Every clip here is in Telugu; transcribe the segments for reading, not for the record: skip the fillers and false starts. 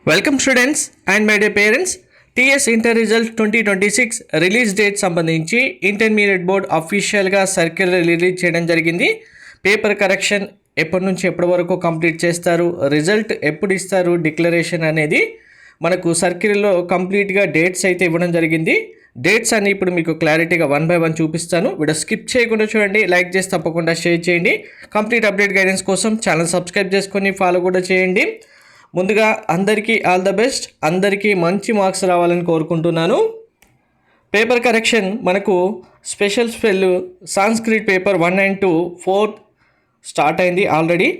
Welcome students and my day parents. TS inter result 2026 release date సంబంధించి ఇంటర్మీడియట్ బోర్డ్ అఫీషియల్గా సర్క్యులర్ రిలీజ్ చేయడం జరిగింది. పేపర్ కరెక్షన్ ఎప్పటి నుంచి ఎప్పటి వరకు కంప్లీట్ చేస్తారు, రిజల్ట్ ఎప్పుడు ఇస్తారు, డిక్లరేషన్ అనేది మనకు సర్క్యులర్లో కంప్లీట్గా డేట్స్ అయితే ఇవ్వడం జరిగింది. డేట్స్ అన్ని ఇప్పుడు మీకు క్లారిటీగా 1 by 1 చూపిస్తాను. వీడియో స్కిప్ చేయకుండా చూడండి, లైక్ చేసి తప్పకుండా షేర్ చేయండి. కంప్లీట్ అప్డేట్ గైడెన్స్ కోసం ఛానల్ సబ్స్క్రైబ్ చేసుకొని ఫాలో కూడా చేయండి. ముందుగా అందరికీ ఆల్ ద బెస్ట్, అందరికీ మంచి మార్క్స్ రావాలని కోరుకుంటున్నాను. పేపర్ కరెక్షన్ మనకు special spell Sanskrit paper 1 and 2 4 start అయింది ఆల్రెడీ.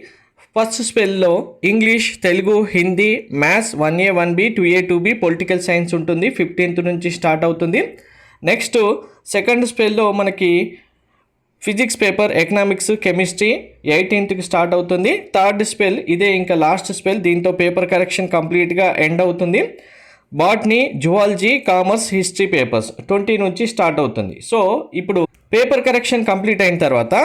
ఫస్ట్ స్పెల్లో English, Telugu, Hindi, maths 1A 1B 2A 2B, political science ఉంటుంది. 15th నుంచి స్టార్ట్ అవుతుంది. నెక్స్ట్ సెకండ్ స్పెల్లో మనకి physics paper, economics, chemistry 18th start అవుతుంది. థర్డ్ స్పెల్ ఇదే ఇంకా లాస్ట్ స్పెల్, దీంతో పేపర్ కరెక్షన్ కంప్లీట్గా ఎండ్ అవుతుంది. Botany, zoology, commerce, history papers 20 నుంచి స్టార్ట్ అవుతుంది. సో ఇప్పుడు పేపర్ కరెక్షన్ కంప్లీట్ అయిన తర్వాత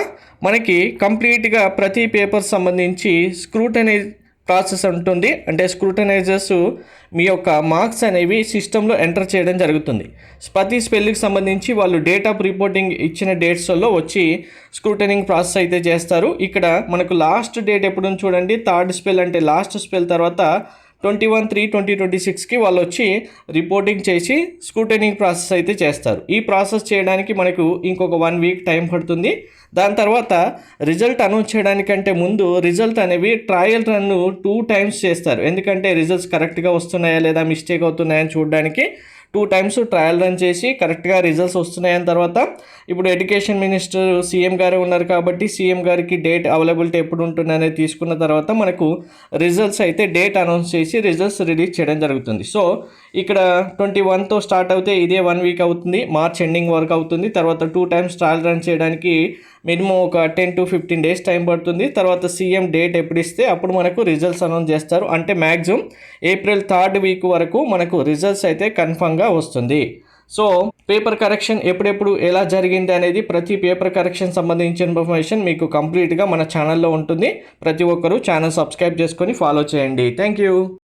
మనకి కంప్లీట్గా ప్రతి పేపర్ సంబంధించి స్క్రూటనైజ్ ప్రాసెస్ ఉంటుంది. అంటే స్క్రూటనైజర్స్ మీ యొక్క మార్క్స్ అనేవి సిస్టంలో ఎంటర్ చేయడం జరుగుతుంది. ప్రతి స్పెల్కి సంబంధించి వాళ్ళు డేట్ ఆఫ్ రిపోర్టింగ్ ఇచ్చిన డేట్స్లో వచ్చి స్క్రూటనింగ్ ప్రాసెస్ అయితే చేస్తారు. ఇక్కడ మనకు లాస్ట్ డేట్ ఎప్పుడు చూడండి, థర్డ్ స్పెల్ అంటే లాస్ట్ స్పెల్ తర్వాత 21/3/2026కి వాళ్ళు వచ్చి రిపోర్టింగ్ చేసి స్క్రూటనింగ్ ప్రాసెస్ అయితే చేస్తారు. ఈ ప్రాసెస్ చేయడానికి మనకు ఇంకొక 1 week టైం పడుతుంది. దాని తర్వాత రిజల్ట్ అనౌన్స్ చేయడానికంటే ముందు రిజల్ట్ అనేవి ట్రయల్ రన్ 2 times చేస్తారు. ఎందుకంటే రిజల్ట్స్ కరెక్ట్గా వస్తున్నాయా లేదా మిస్టేక్ అవుతున్నాయని చూడడానికి 2 times ట్రయల్ రన్ చేసి కరెక్ట్గా రిజల్ట్స్ వస్తున్నాయని తర్వాత ఇప్పుడు ఎడ్యుకేషన్ మినిస్టర్ సీఎం గారే ఉన్నారు కాబట్టి సీఎం గారికి డేట్ అవైలబిలిటీ ఎప్పుడు ఉంటుందనేది తీసుకున్న తర్వాత మనకు రిజల్ట్స్ అయితే డేట్ అనౌన్స్ చేసి రిజల్ట్స్ రిలీజ్ చేయడం జరుగుతుంది. సో ఇక్కడ 21తో స్టార్ట్ అవుతే ఇదే 1 week అవుతుంది, మార్చ్ ఎండింగ్ వరకు అవుతుంది. తర్వాత 2 times ట్రయల్ రన్ చేయడానికి మినిమం ఒక 10 to 15 days టైం పడుతుంది. తర్వాత సీఎం డేట్ ఎప్పుడు ఇస్తే అప్పుడు మనకు రిజల్ట్స్ అనౌన్స్ చేస్తారు. అంటే మ్యాక్సిమం ఏప్రిల్ 3rd week వరకు మనకు రిజల్ట్స్ అయితే కన్ఫర్మ్గా వస్తుంది. సో పేపర్ కరెక్షన్ ఎప్పుడెప్పుడు ఎలా జరిగింది అనేది ప్రతి పేపర్ కరెక్షన్ సంబంధించిన ఇన్ఫర్మేషన్ మీకు కంప్లీట్గా మన ఛానల్లో ఉంటుంది. ప్రతి ఒక్కరూ ఛానల్ సబ్స్క్రైబ్ చేసుకొని ఫాలో చేయండి. Thank you.